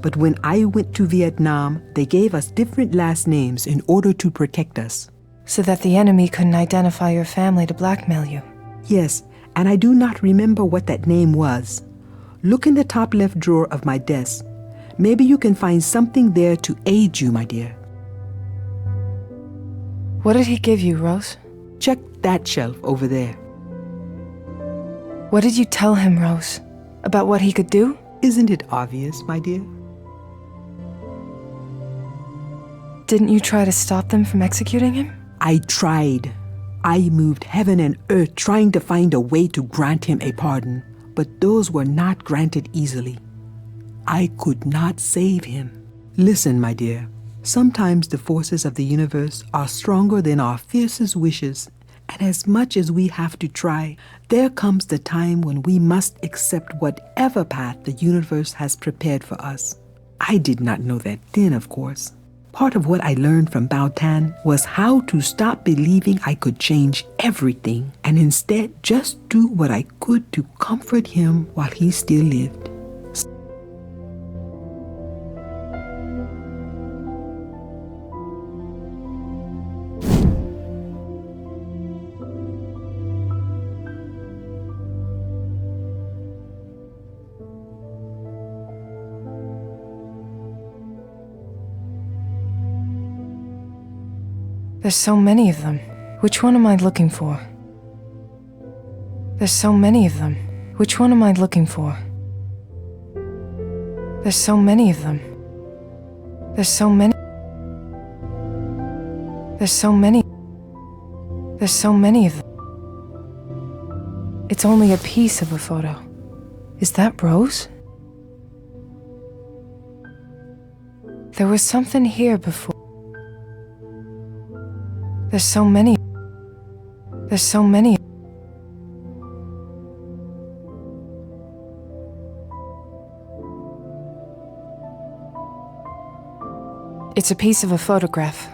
But when I went to Vietnam, they gave us different last names in order to protect us. So that the enemy couldn't identify your family to blackmail you? Yes, and I do not remember what that name was. Look in the top left drawer of my desk. Maybe you can find something there to aid you, my dear. What did he give you, Rose? Check that shelf over there. What did you tell him, Rose? About what he could do? Isn't it obvious, my dear? Didn't you try to stop them from executing him? I tried. I moved heaven and earth trying to find a way to grant him a pardon, but those were not granted easily. I could not save him. Listen, my dear, sometimes the forces of the universe are stronger than our fiercest wishes, and as much as we have to try, there comes the time when we must accept whatever path the universe has prepared for us. I did not know that then, of course. Part of what I learned from Bao Tan was how to stop believing I could change everything and instead just do what I could to comfort him while he still lived. There's so many of them. Which one am I looking for? There's so many of them. Which one am I looking for? There's so many of them. There's so many. There's so many. There's so many of them. It's only a piece of a photo. Is that Rose? There was something here before. There's so many. There's so many. It's a piece of a photograph.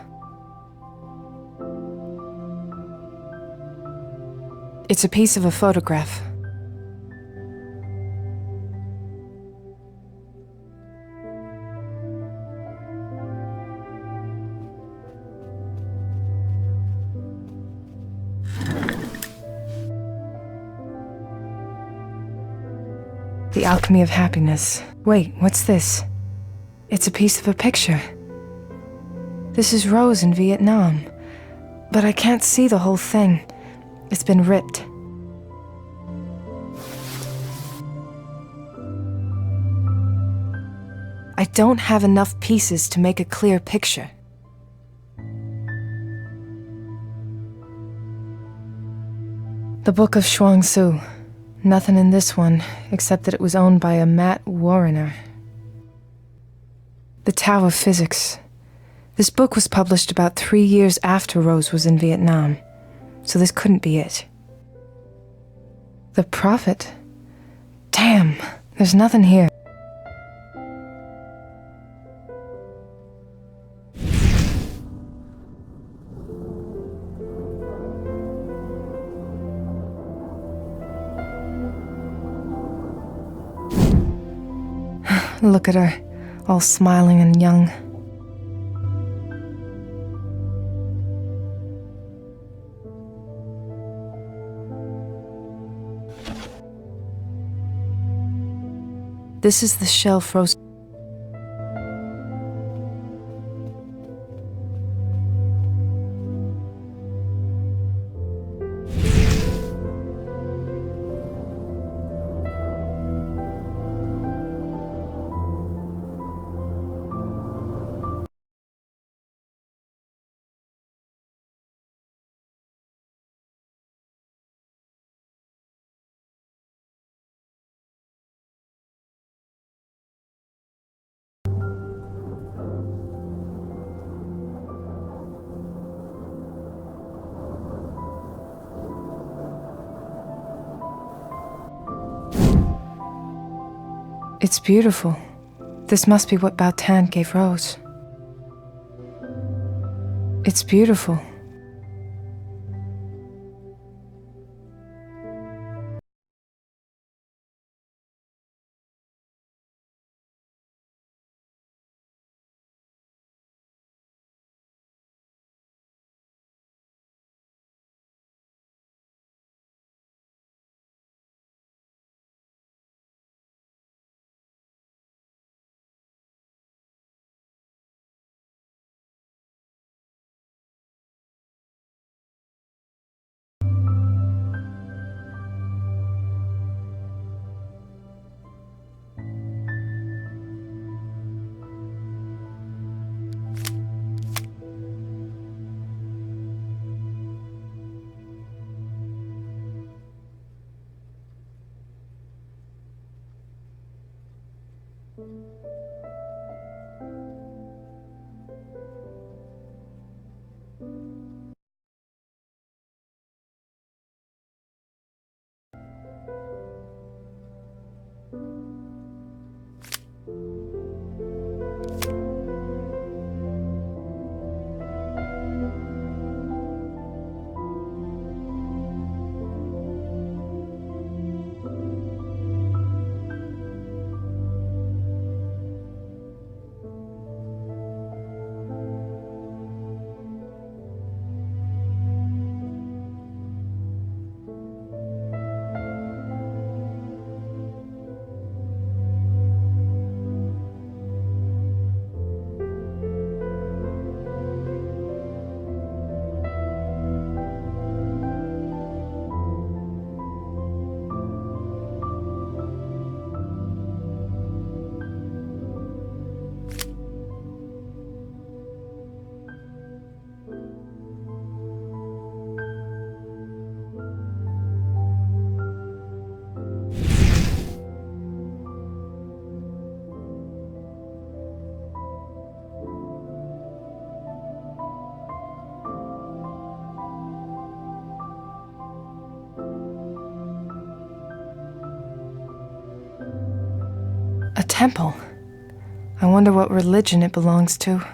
It's a piece of a photograph. The alchemy of happiness. Wait, what's this? It's a piece of a picture. This is Rose in Vietnam, but I can't see the whole thing. It's been ripped. I don't have enough pieces to make a clear picture. The Book of Chuang Tzu. Nothing in this one, except that it was owned by a Matt Warrener. The Tao of Physics. This book was published about 3 years after Rose was in Vietnam, so this couldn't be it. The Prophet? Damn, there's nothing here. Look at her, all smiling and young. This is the shelf Rose. It's beautiful. This must be what Bao Tan gave Rose. It's beautiful. A temple. I wonder what religion it belongs to.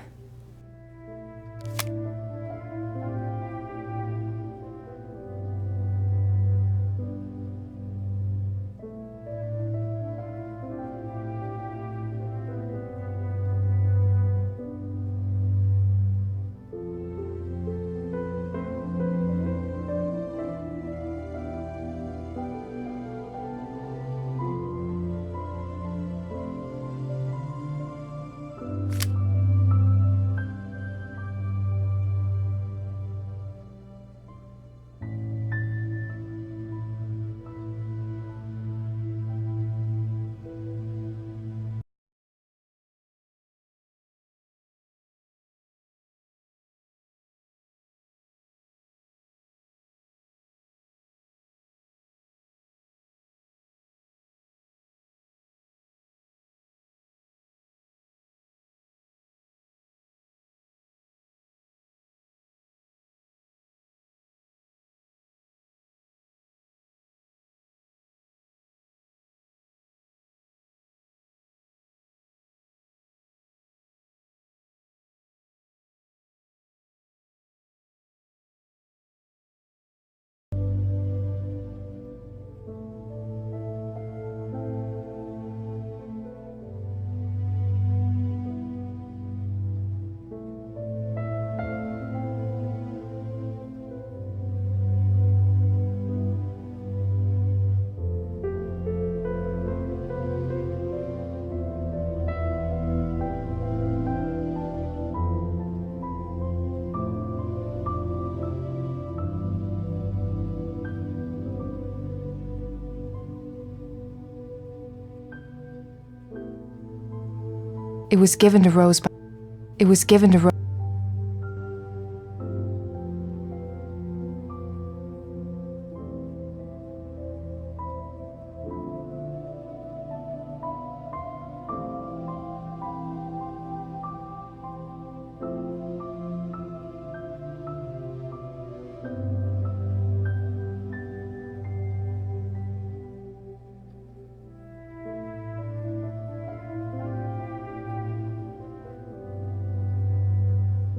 It was given to Rose by... It was given to Rose...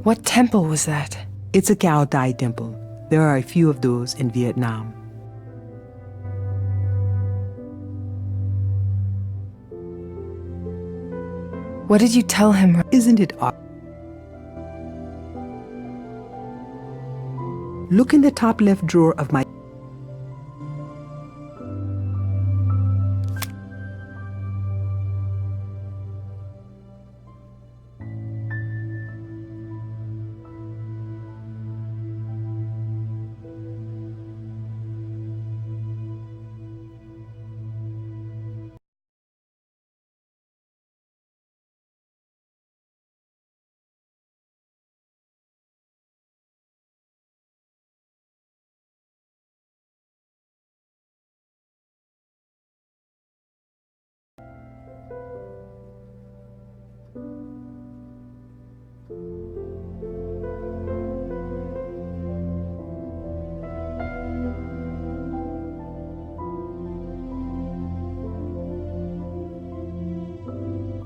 What temple was that? It's a Cao Dai temple. There are a few of those in Vietnam. What did you tell him? Isn't it odd? Look in the top left drawer of my...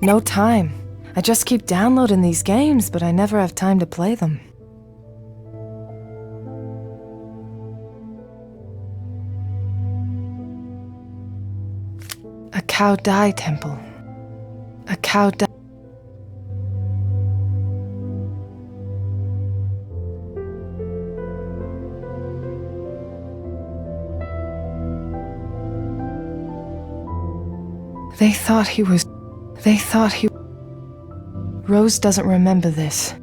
no time. I just keep downloading these games, but I never have time to play them. A cow dye temple. A cow dye. They thought he... Rose doesn't remember this.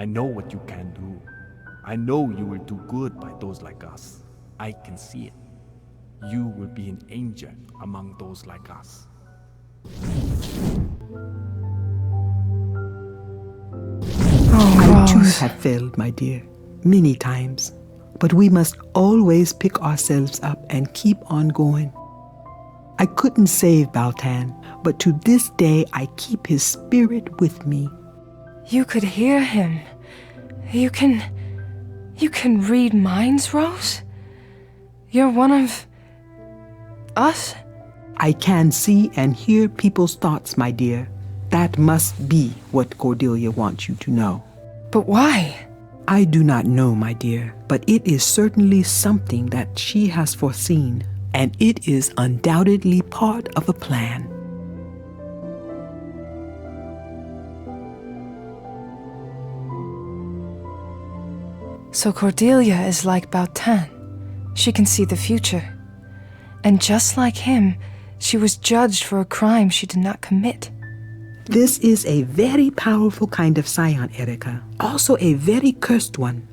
I know what you can do. I know you will do good by those like us. I can see it. You will be an angel among those like us. I too Rose. have failed, my dear, many times. But we must always pick ourselves up and keep on going. I couldn't save Baltan, but to this day I keep his spirit with me. You could hear him. You can read minds, Rose? You're one of... us? I can see and hear people's thoughts, my dear. That must be what Cordelia wants you to know. But why? I do not know, my dear, but it is certainly something that she has foreseen, and it is undoubtedly part of a plan. So Cordelia is like Baltan. She can see the future. And just like him, she was judged for a crime she did not commit. This is a very powerful kind of scion, Erica. Also a very cursed one.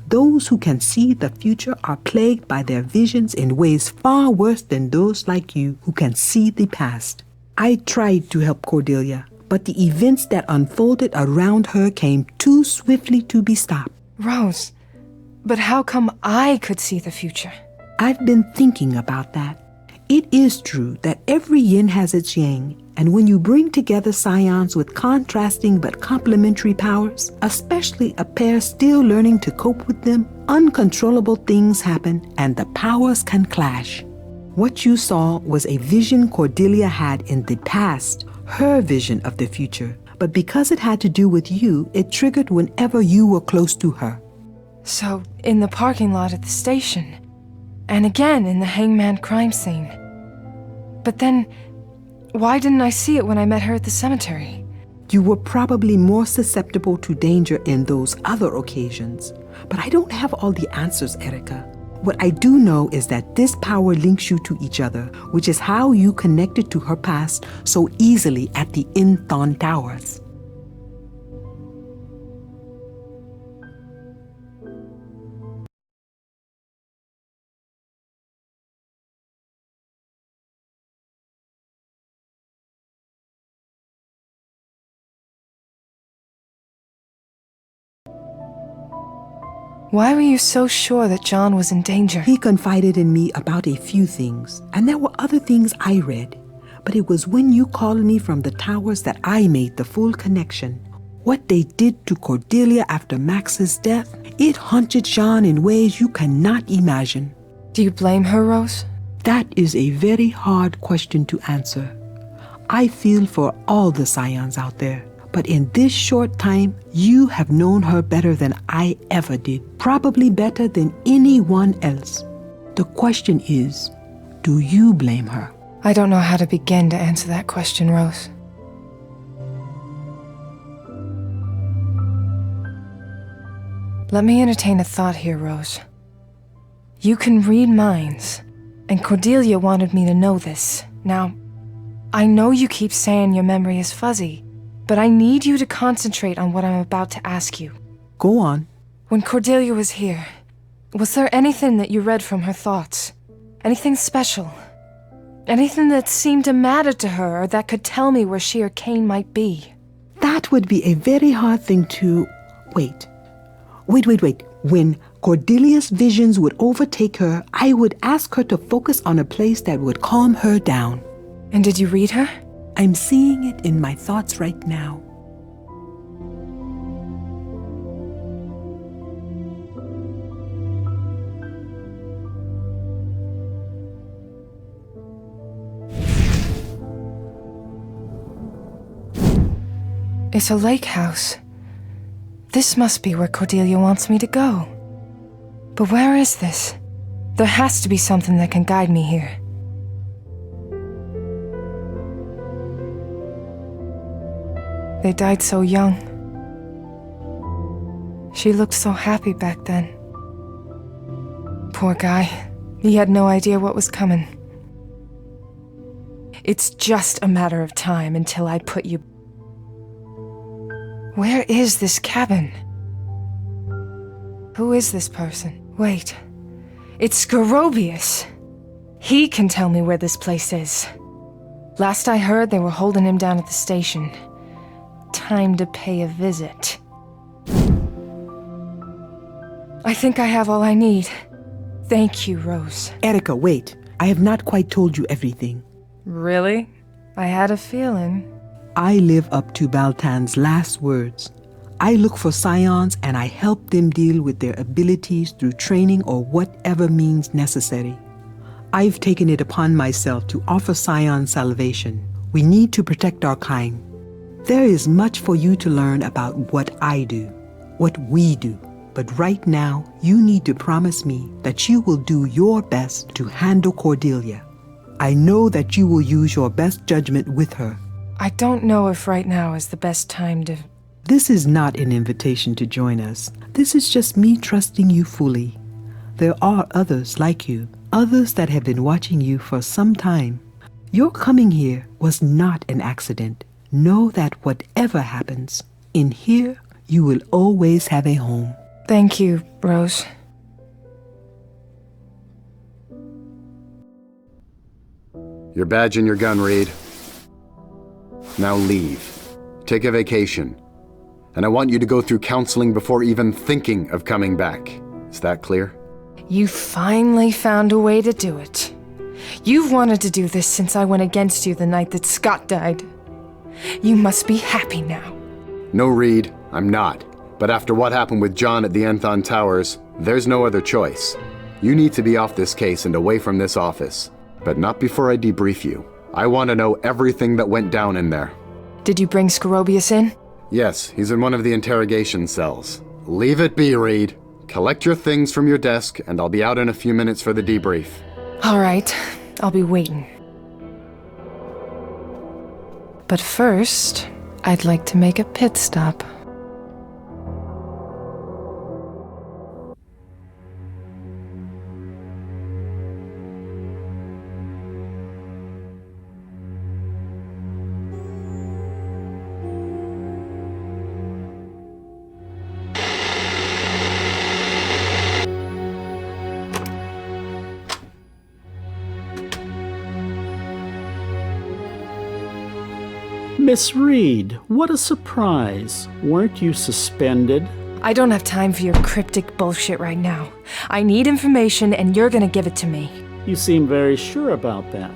Those who can see the future are plagued by their visions in ways far worse than those like you who can see the past. I tried to help Cordelia, but the events that unfolded around her came too swiftly to be stopped. Rose, but how come I could see the future? I've been thinking about that. It is true that every yin has its yang, and when you bring together scions with contrasting but complementary powers, especially a pair still learning to cope with them, uncontrollable things happen and the powers can clash. What you saw was a vision Cordelia had in the past, her vision of the future, but because it had to do with you, it triggered whenever you were close to her. So, in the parking lot at the station, and again in the hangman crime scene. But then, why didn't I see it when I met her at the cemetery? You were probably more susceptible to danger in those other occasions. But I don't have all the answers, Erica. What I do know is that this power links you to each other, which is how you connected to her past so easily at the Inthon Towers. Why were you so sure that John was in danger? He confided in me about a few things, and there were other things I read. But it was when you called me from the towers that I made the full connection. What they did to Cordelia after Max's death, it haunted Jean in ways you cannot imagine. Do you blame her, Rose? That is a very hard question to answer. I feel for all the Scions out there. But in this short time, you have known her better than I ever did. Probably better than anyone else. The question is, do you blame her? I don't know how to begin to answer that question, Rose. Let me entertain a thought here, Rose. You can read minds, and Cordelia wanted me to know this. Now, I know you keep saying your memory is fuzzy, but I need you to concentrate on what I'm about to ask you. Go on. When Cordelia was here, was there anything that you read from her thoughts? Anything special? Anything that seemed to matter to her or that could tell me where she or Kane might be? That would be a very hard thing to... Wait. When Cordelia's visions would overtake her, I would ask her to focus on a place that would calm her down. And did you read her? I'm seeing it in my thoughts right now. It's a lake house. This must be where Cordelia wants me to go. But where is this? There has to be something that can guide me here. They died so young. She looked so happy back then. Poor guy. He had no idea what was coming. It's just a matter of time until I put you... Where is this cabin? Who is this person? Wait. It's Scorobius. He can tell me where this place is. Last I heard, they were holding him down at the station. Time to pay a visit. I think I have all I need. Thank you, Rose. Erica, wait. I have not quite told you everything. Really? I had a feeling. I live up to Baltan's last words. I look for Scions and I help them deal with their abilities through training or whatever means necessary. I've taken it upon myself to offer Scion salvation. We need to protect our kind. There is much for you to learn about what I do, what we do. But right now, you need to promise me that you will do your best to handle Cordelia. I know that you will use your best judgment with her. I don't know if right now is the best time to... This is not an invitation to join us. This is just me trusting you fully. There are others like you, others that have been watching you for some time. Your coming here was not an accident. Know that whatever happens, in here, you will always have a home. Thank you, Rose. Your badge and your gun, Reed. Now leave. Take a vacation. And I want you to go through counseling before even thinking of coming back. Is that clear? You finally found a way to do it. You've wanted to do this since I went against you the night that Scott died. You must be happy now. No, Reed, I'm not. But after what happened with John at the Enthon Towers, there's no other choice. You need to be off this case and away from this office. But not before I debrief you. I want to know everything that went down in there. Did you bring Scorobius in? Yes, he's in one of the interrogation cells. Leave it be, Reed. Collect your things from your desk, and I'll be out in a few minutes for the debrief. All right, I'll be waiting. But first, I'd like to make a pit stop. Miss Reed, what a surprise. Weren't you suspended? I don't have time for your cryptic bullshit right now. I need information, and you're gonna give it to me. You seem very sure about that.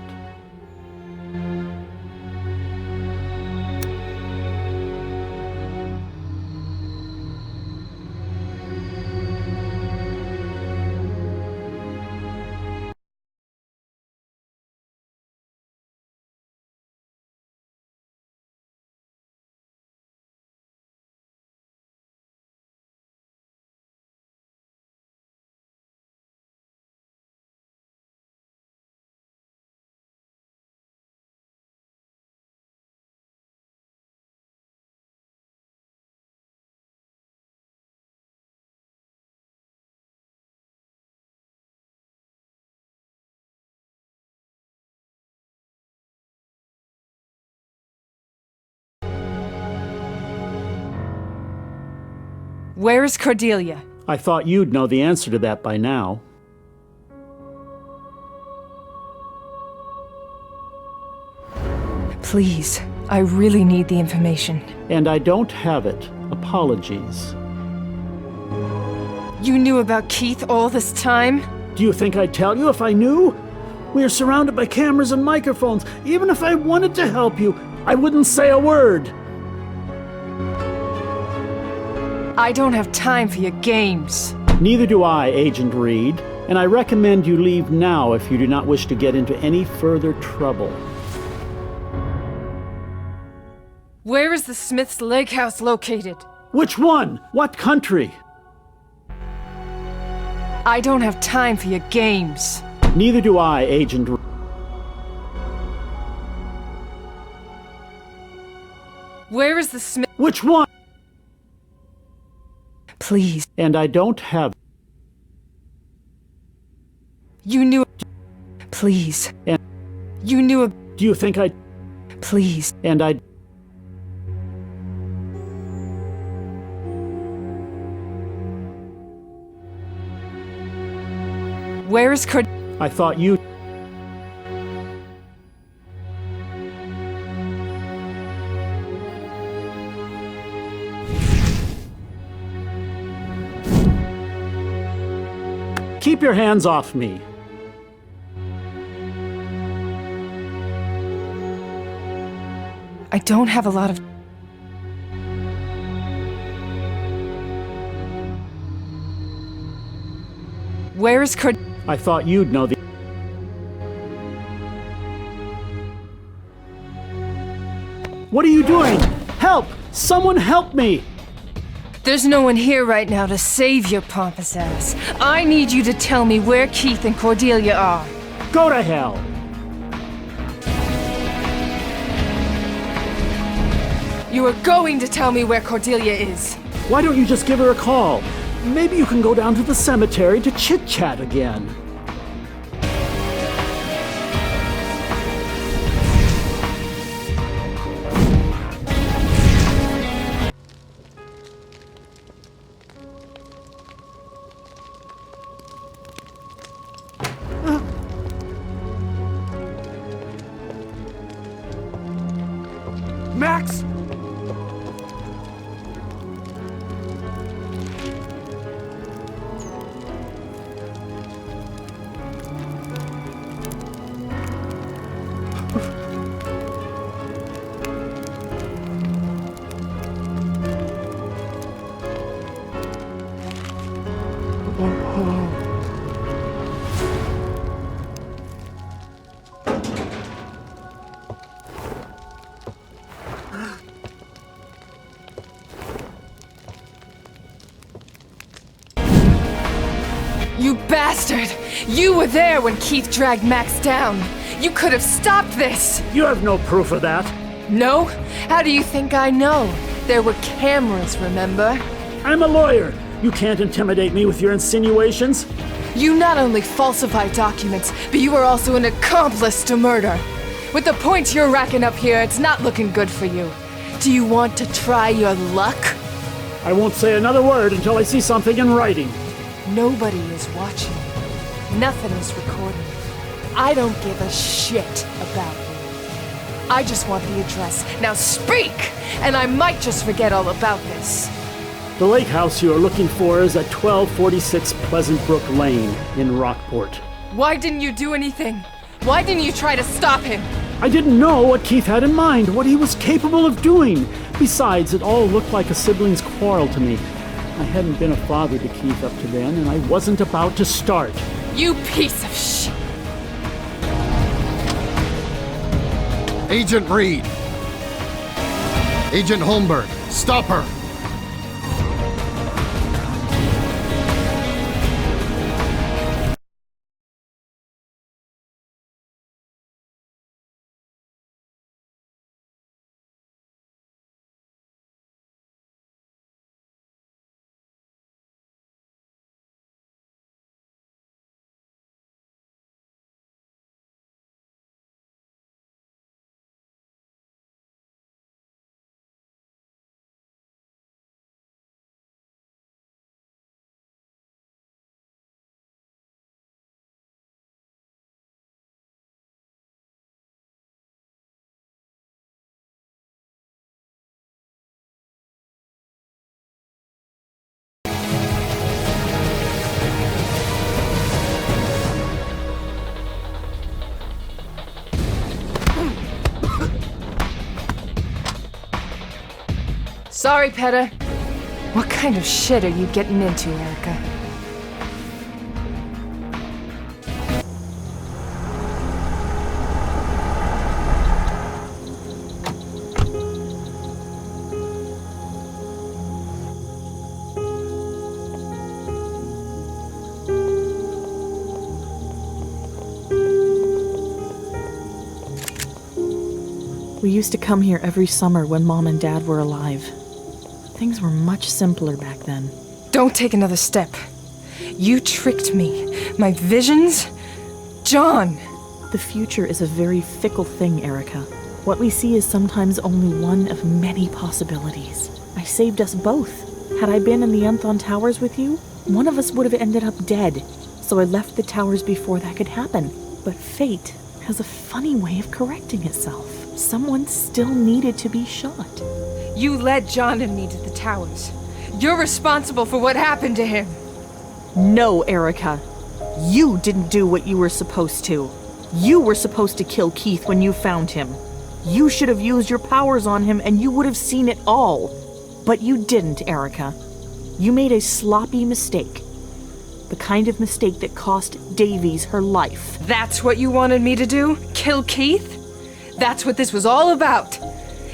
Where is Cordelia? I thought you'd know the answer to that by now. Please, I really need the information. And I don't have it. Apologies. You knew about Keith all this time? Do you think I'd tell you if I knew? We are surrounded by cameras and microphones. Even if I wanted to help you, I wouldn't say a word. I don't have time for your games. Neither do I, Agent Reed, and I recommend you leave now if you do not wish to get into any further trouble. Where is the Smith's Lake House located? Which one? What country? I don't have time for your games. Neither do I, Agent Reed. Where is the Smith? Which one? Please. And I don't have... You knew... Please. And... You knew... Do you think I... Please. And I... Where is Cord... I thought you... Keep your hands off me. I don't have a lot of... Where is Cord... I thought you'd know the... What are you doing? Help! Someone help me! There's no one here right now to save your pompous ass. I need you to tell me where Keith and Cordelia are. Go to hell! You are going to tell me where Cordelia is. Why don't you just give her a call? Maybe you can go down to the cemetery to chit-chat again. Max! You bastard! You were there when Keith dragged Max down. You could have stopped this! You have no proof of that. No? How do you think I know? There were cameras, remember? I'm a lawyer. You can't intimidate me with your insinuations. You not only falsify documents, but you are also an accomplice to murder. With the points you're racking up here, it's not looking good for you. Do you want to try your luck? I won't say another word until I see something in writing. Nobody is watching. Nothing is recorded. I don't give a shit about you. I just want the address. Now speak! And I might just forget all about this. The lake house you are looking for is at 1246 Pleasant Brook Lane in Rockport. Why didn't you do anything? Why didn't you try to stop him? I didn't know what Keith had in mind, what he was capable of doing. Besides, it all looked like a sibling's quarrel to me. I hadn't been a father to Keith up to then, and I wasn't about to start. You piece of shit! Agent Reed! Agent Holmberg, stop her! Sorry, Peta. What kind of shit are you getting into, Erica? We used to come here every summer when Mom and Dad were alive. Things were much simpler back then. Don't take another step. You tricked me. My visions? John! The future is a very fickle thing, Erica. What we see is sometimes only one of many possibilities. I saved us both. Had I been in the Enthon Towers with you, one of us would have ended up dead. So I left the towers before that could happen. But fate has a funny way of correcting itself. Someone still needed to be shot. You led John and me to the towers. You're responsible for what happened to him. No, Erica. You didn't do what you were supposed to. You were supposed to kill Keith when you found him. You should have used your powers on him and you would have seen it all. But you didn't, Erica. You made a sloppy mistake. The kind of mistake that cost Davies her life. That's what you wanted me to do? Kill Keith? That's what this was all about.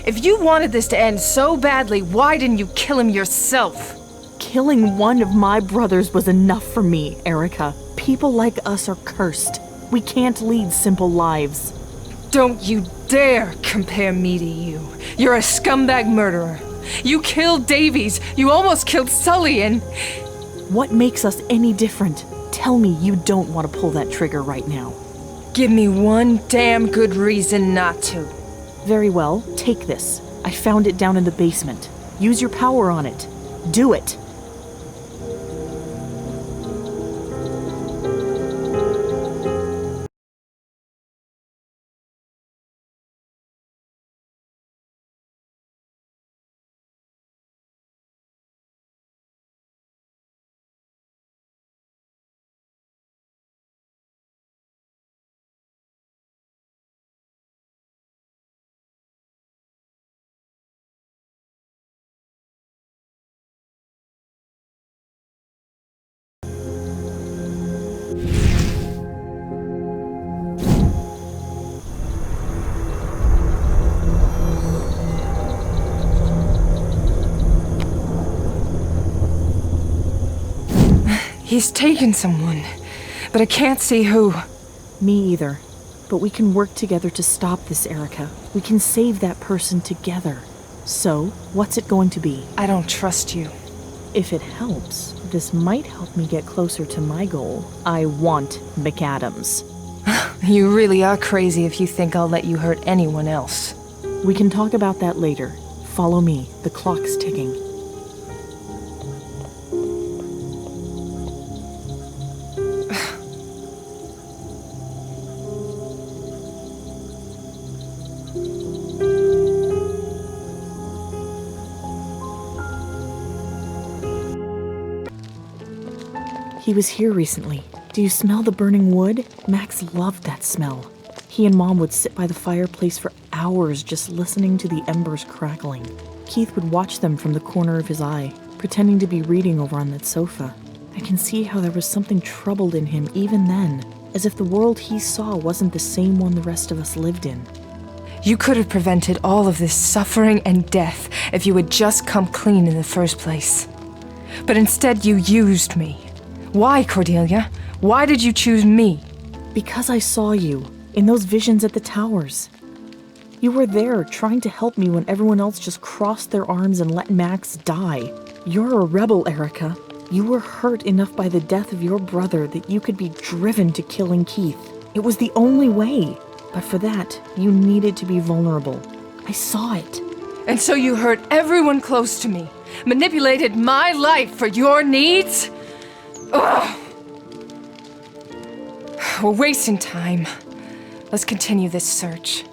If you wanted this to end so badly, why didn't you kill him yourself? Killing one of my brothers was enough for me, Erica. People like us are cursed. We can't lead simple lives. Don't you dare compare me to you. You're a scumbag murderer. You killed Davies. You almost killed Sully and... What makes us any different? Tell me you don't want to pull that trigger right now. Give me one damn good reason not to. Very well, take this. I found it down in the basement. Use your power on it. Do it. He's taken someone, but I can't see who. Me either. But we can work together to stop this, Erica. We can save that person together. So, what's it going to be? I don't trust you. If it helps, this might help me get closer to my goal. I want McAdams. You really are crazy if you think I'll let you hurt anyone else. We can talk about that later. Follow me. The clock's ticking. He was here recently. Do you smell the burning wood? Max loved that smell. He and Mom would sit by the fireplace for hours just listening to the embers crackling. Keith would watch them from the corner of his eye, pretending to be reading over on that sofa. I can see how there was something troubled in him even then, as if the world he saw wasn't the same one the rest of us lived in. You could have prevented all of this suffering and death if you had just come clean in the first place. But instead you used me. Why, Cordelia? Why did you choose me? Because I saw you, in those visions at the towers. You were there, trying to help me when everyone else just crossed their arms and let Max die. You're a rebel, Erica. You were hurt enough by the death of your brother that you could be driven to killing Keith. It was the only way. But for that, you needed to be vulnerable. I saw it. And so you hurt everyone close to me, manipulated my life for your needs? Ugh. We're wasting time. Let's continue this search.